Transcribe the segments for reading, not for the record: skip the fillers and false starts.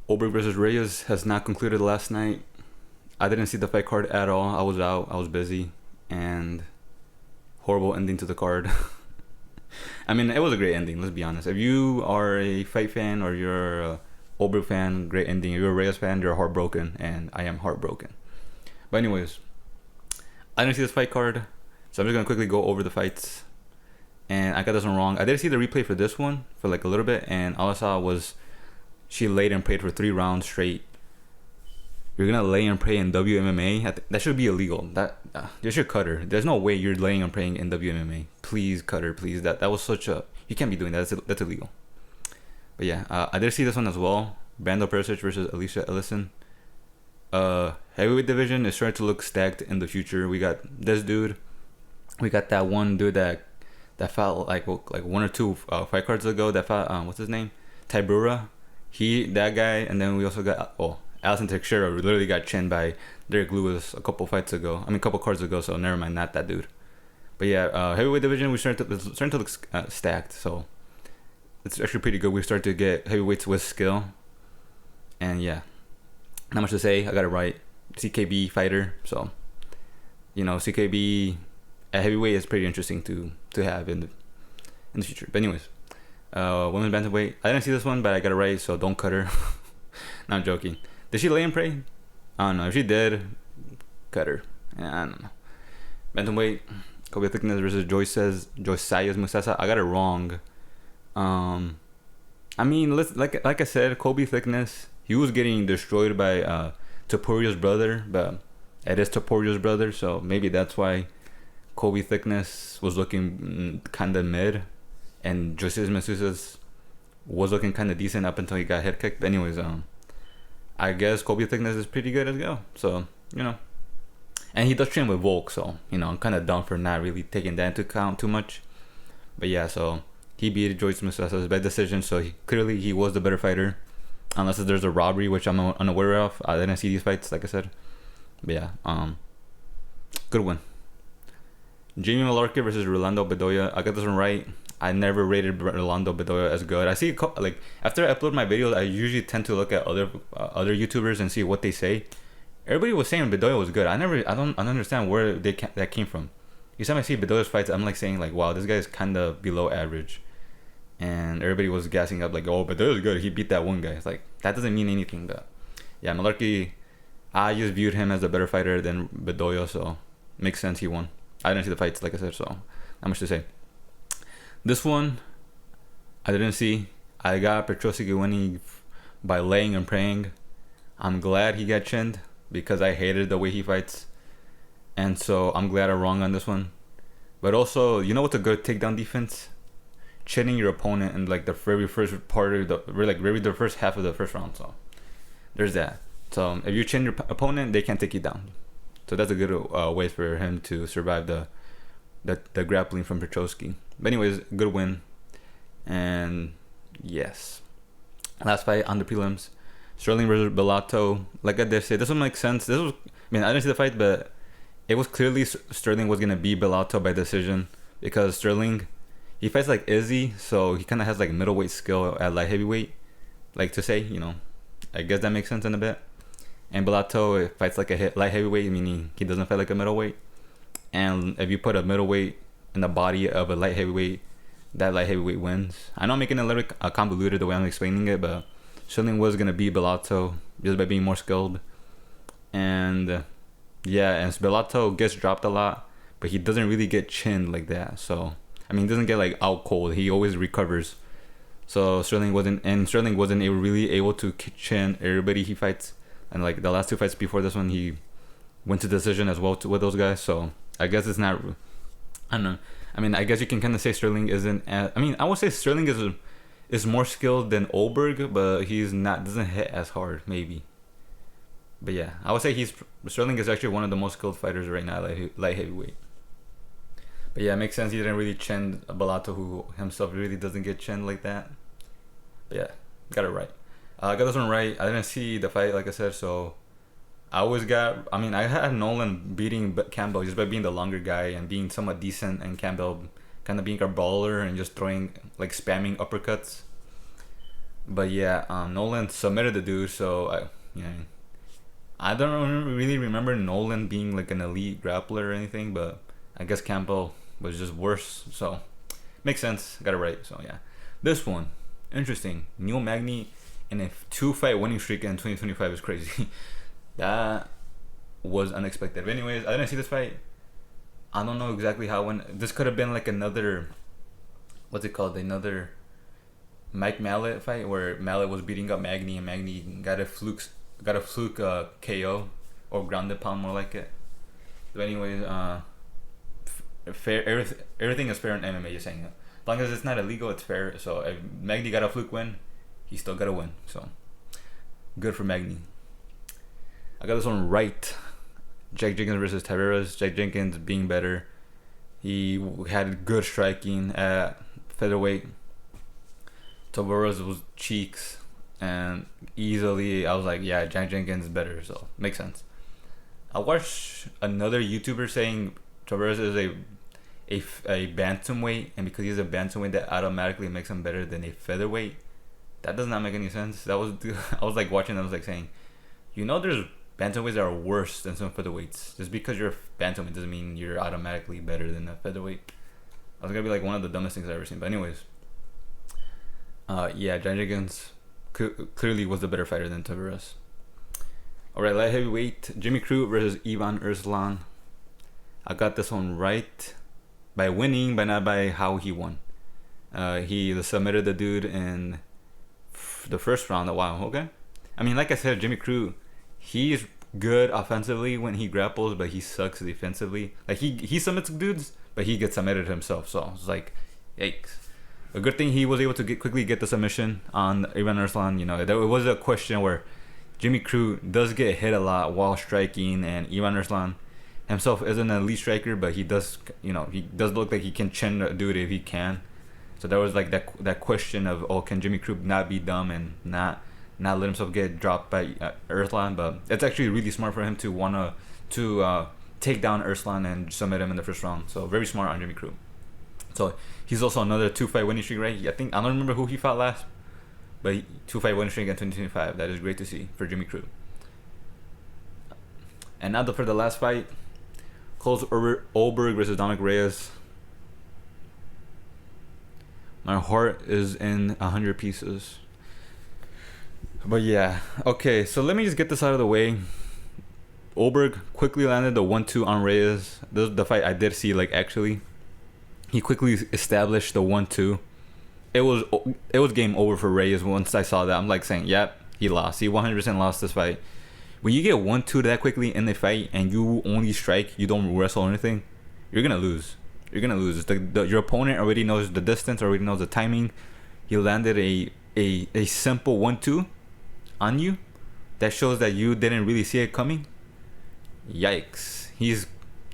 Ulberg versus Reyes has not concluded last night. I didn't see the fight card at all. I was out. I was busy. And horrible ending to the card. I mean, it was a great ending, let's be honest. If you are a fight fan or you're a Ulberg fan, great ending. If you're a Reyes fan, you're heartbroken. And I am heartbroken. But anyways, I didn't see this fight card. So I'm just going to quickly go over the fights. And I got this one wrong. I did see the replay for this one for like a little bit. And all I saw was she laid and prayed for 3 rounds straight. You're gonna lay and pray in WMMA? That should be illegal. You should cut her. There's no way you're laying and praying in WMMA. Please cut her, please. That was such a... You can't be doing that. That's illegal. But yeah, I did see this one as well. Brando Persic versus Alicia Ellison. Heavyweight division is starting to look stacked in the future. We got this dude. We got that one dude that fought like 1 or 2 fight cards ago. That fought what's his name? Tybura. That guy, and then we also got Alison Teixeira literally got chinned by Derek Lewis a couple cards ago. So never mind, not that dude. But yeah, heavyweight division we're starting to look stacked. So it's actually pretty good. We start to get heavyweights with skill, and yeah, not much to say. I got it right. CKB fighter, so CKB at heavyweight is pretty interesting to have in the future. But anyways. Women's bantamweight. I didn't see this one, but I got it right, so don't cut her. No, I'm joking. Did she lay and pray? I don't know. If she did, cut her. I don't know. Bantamweight. Kobe Thickness versus Joyce Musasa. I got it wrong. I mean, like I said, Kobe Thickness. He was getting destroyed by Topurio's brother, but it is Topurio's brother, so maybe that's why Kobe Thickness was looking kind of mid. And Joyce Masusa's was looking kind of decent up until he got head kicked. But anyways, I guess Kobe Thickness is pretty good as well. So, And he does train with Volk, so, I'm kind of dumb for not really taking that into account too much. But yeah, so he beat Joyce Masusa's by decision. So clearly he was the better fighter. Unless there's a robbery, which I'm unaware of. I didn't see these fights, like I said. But yeah, good win. Jamie Malarkey versus Rolando Bedoya. I got this one right. I never rated Rolando Bedoya as good. I see after I upload my videos, I usually tend to look at other YouTubers and see what they say. Everybody was saying Bedoya was good. I don't understand where that came from. Each time I see Bedoya's fights, I'm like saying like, wow, this guy is kind of below average. And everybody was gassing up like, oh, Bedoya's good. He beat that one guy. It's like, that doesn't mean anything. But yeah, Malarkey, I just viewed him as a better fighter than Bedoya, so makes sense he won. I didn't see the fights, like I said, so not much to say. This one, I didn't see. I got Petrosky winning by laying and praying. I'm glad he got chinned because I hated the way he fights. And so I'm glad I'm wrong on this one. But also, what's a good takedown defense? Chinning your opponent in like the very first part of the first half of the first round. So there's that. So if you chin your opponent, they can't take you down. So that's a good way for him to survive the grappling from Petrosky. But anyways, good win. And yes. Last fight on the prelims. Sterling versus Bellato. Like I did say, this one makes sense. I didn't see the fight, but it was clearly Sterling was going to beat Bellato by decision. Because Sterling, he fights like Izzy, so he kind of has like middleweight skill at light heavyweight. Like to say, I guess that makes sense in a bit. And Bellato fights like a light heavyweight, meaning he doesn't fight like a middleweight. And if you put a middleweight in the body of a light heavyweight, that light heavyweight wins. I know I'm making it a little convoluted the way I'm explaining it, but Sterling was going to beat Bellato just by being more skilled. And yeah, and Bellato gets dropped a lot, but he doesn't really get chinned like that. So, he doesn't get like out cold. He always recovers. So Sterling wasn't really able to chin everybody he fights. And like the last 2 fights before this one, he went to decision as well with those guys. So I guess it's not. I don't know. I guess you can kind of say Sterling isn't. I would say Sterling is more skilled than Ulberg, but he's not. Doesn't hit as hard, maybe. But yeah, I would say Sterling is actually one of the most skilled fighters right now, light heavyweight. But yeah, it makes sense. He didn't really chin Bellato, who himself really doesn't get chinned like that. But yeah, got it right. I got this one right. I didn't see the fight, like I said, so I had Nolan beating Campbell just by being the longer guy and being somewhat decent, and Campbell kind of being a baller and just throwing, like, spamming uppercuts. But yeah, Nolan submitted the dude, so I don't really remember Nolan being like an elite grappler or anything, but I guess Campbell was just worse, so makes sense. Got it right. So yeah, this one interesting. Neil Magny in a 2-fight winning streak in 2025 is crazy. That was unexpected. But anyways, I didn't see this fight. I don't know exactly how when this could have been like another, what's it called? Another Mike Mallet fight where Mallet was beating up Magny and Magny got a fluke KO or grounded pound, more like it. But anyways, fair. Everything is fair in MMA. You're saying that. As long as it's not illegal, it's fair. So if Magny got a fluke win, he still got to win. So good for Magny. I got this one right. Jack Jenkins versus Tavares. Jack Jenkins being better. He had good striking at featherweight. Tavares was cheeks, and easily I was like, yeah, Jack Jenkins is better, so makes sense. I watched another YouTuber saying Tavares is a bantamweight, and because he's a bantamweight, that automatically makes him better than a featherweight. That does not make any sense. That was I was like watching. I was like saying, there's bantamweights that are worse than some featherweights. Just because you're a bantamweight doesn't mean you're automatically better than a featherweight. I was gonna be like one of the dumbest things I've ever seen. But anyways, yeah, Jack Jenkins clearly was the better fighter than Tavares. Alright, light heavyweight, Jimmy Crute versus Ivan Arslan. I got this one right by winning, but not by how he won. He submitted the dude in the first round. Wow, okay. I mean, like I said, Jimmy Crute, he's good offensively when he grapples, but he sucks defensively. Like he submits dudes, but he gets submitted himself. So it's like, yikes. A good thing he was able to quickly get the submission on Ivan Arslan. There was a question where Jimmy Crute does get hit a lot while striking, and Ivan Arslan himself isn't an elite striker, but he does, he does look like he can chin a dude if he can. So there was like that question of, can Jimmy Crute not be dumb and not let himself get dropped by Arslan? But it's actually really smart for him to wanna take down Arslan and submit him in the first round. So very smart on Jimmy Crute. So he's also another 2-fight winning streak, right? I don't remember who he fought last, but 2-fight winning streak in 2025. That is great to see for Jimmy Crute. And now for the last fight, Close Ulberg versus Dominic Reyes. My heart is in 100 pieces. But yeah, okay. So let me just get this out of the way. Ulberg quickly landed the 1-2 on Reyes. This is the fight I did see, actually. He quickly established the 1-2. It was game over for Reyes once I saw that. I'm like saying, yep, he lost. He 100% lost this fight. When you get 1-2 that quickly in the fight and you only strike, you don't wrestle or anything, you're gonna lose. You're gonna lose. Your opponent already knows the distance, already knows the timing. He landed a simple 1-2 on you. That shows that you didn't really see it coming. Yikes.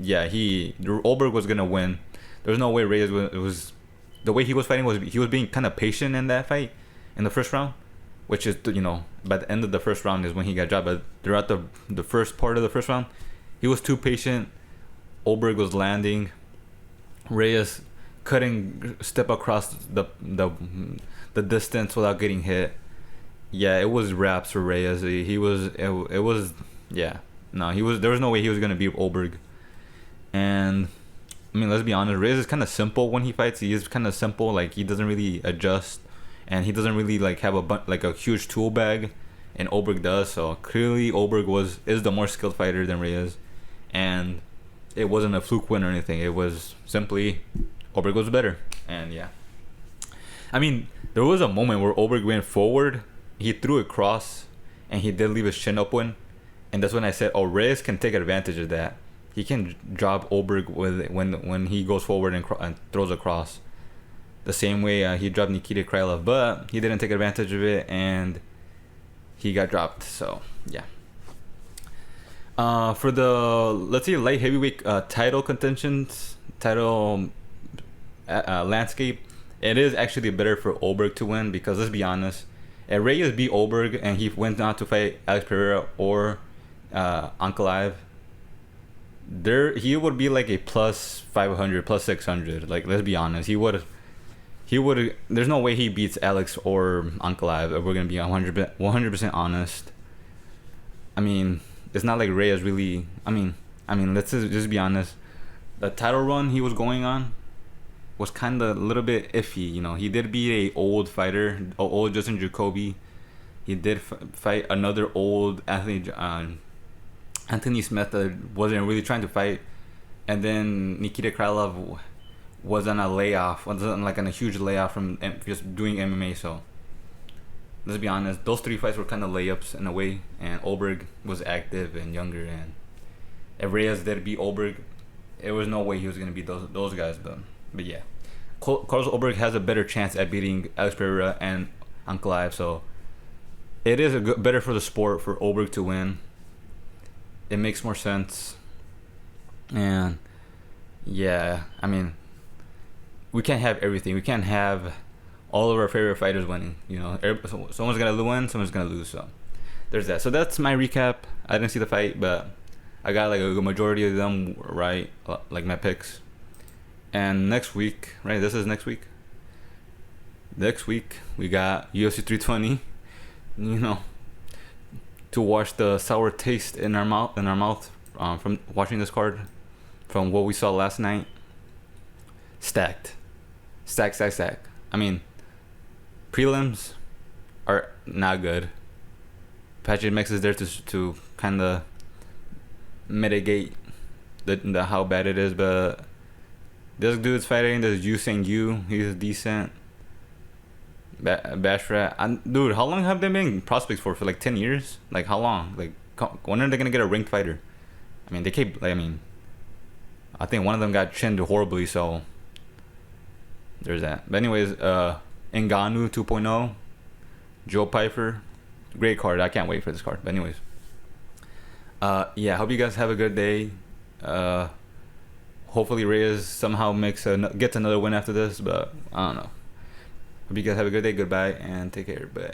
Ulberg was gonna win. There's no way Reyes was the way he was fighting was he was being kind of patient in that fight in the first round, which is by the end of the first round is when he got dropped. But throughout the first part of the first round, he was too patient. Ulberg was landing. Reyes couldn't step across the distance without getting hit. Yeah, it was wraps for Reyes. There was no way he was gonna beat Ulberg. And I mean, let's be honest, Reyes is kind of simple when he fights. He is kind of simple. He doesn't really adjust, and he doesn't really have a huge tool bag, and Ulberg does. So clearly, Ulberg is the more skilled fighter than Reyes, and it wasn't a fluke win or anything. It was simply Ulberg was better, and yeah. I mean, there was a moment where Ulberg went forward, he threw a cross, and he did leave his chin open, and that's when I said, Reyes can take advantage of that. He can drop Ulberg when he goes forward and throws a cross. The same way he dropped Nikita Krylov, but he didn't take advantage of it and he got dropped. So yeah. For the let's say light heavyweight title contentions, landscape, it is actually better for Ulberg to win because let's be honest, if Reyes beat Ulberg and he went on to fight Alex Pereira or Ankalaev, he would be a plus 500, plus 600. Let's be honest, he would he would. There's no way he beats Alex or Ankalaev. If we're gonna be 100% honest. I mean, it's not like Reyes really. I mean, let's just be honest. The title run he was going on was kind of a little bit iffy. You know, he did beat a old fighter, old Justin Jacoby. He did fight another old athlete, Anthony Smith, that wasn't really trying to fight. And then Nikita Krylov was on a layoff, was on a huge layoff from just doing MMA. So let's be honest, those 3 fights were kind of layups in a way. And Ulberg was active and younger. And if Reyes did beat Ulberg, it was no way he was gonna beat those guys. But yeah, Carlos Ulberg has a better chance at beating Alex Pereira and Ankalaev. So it is better for the sport for Ulberg to win. It makes more sense. And yeah, I mean, we can't have everything. We can't have all of our favorite fighters winning. You know, someone's gonna win, someone's gonna lose. So there's that. So that's my recap. I didn't see the fight, but I got like a majority of them right, like my picks. And next week, right? This is next week. Next week we got UFC 320. You know, to wash the sour taste in our mouth from watching this card, from what we saw last night. Stacked. I mean, prelims are not good. Patrick Mix is there to kind of mitigate the how bad it is, but this dude's fighting. There's Yu Sang Yu. He's decent. Bashrat. Dude, how long have they been prospects for like 10 years? Like, how long? Like, when are they gonna get a ranked fighter? I mean, they keep. Like, I mean, I think one of them got chinned horribly. So there's that. But anyways, Ngannou 2.0, Joe Pyfer, great card. I can't wait for this card. But anyways, yeah. Hope you guys have a good day. Hopefully Reyes somehow gets another win after this. But I don't know. Hope you guys have a good day. Goodbye and take care. Bye.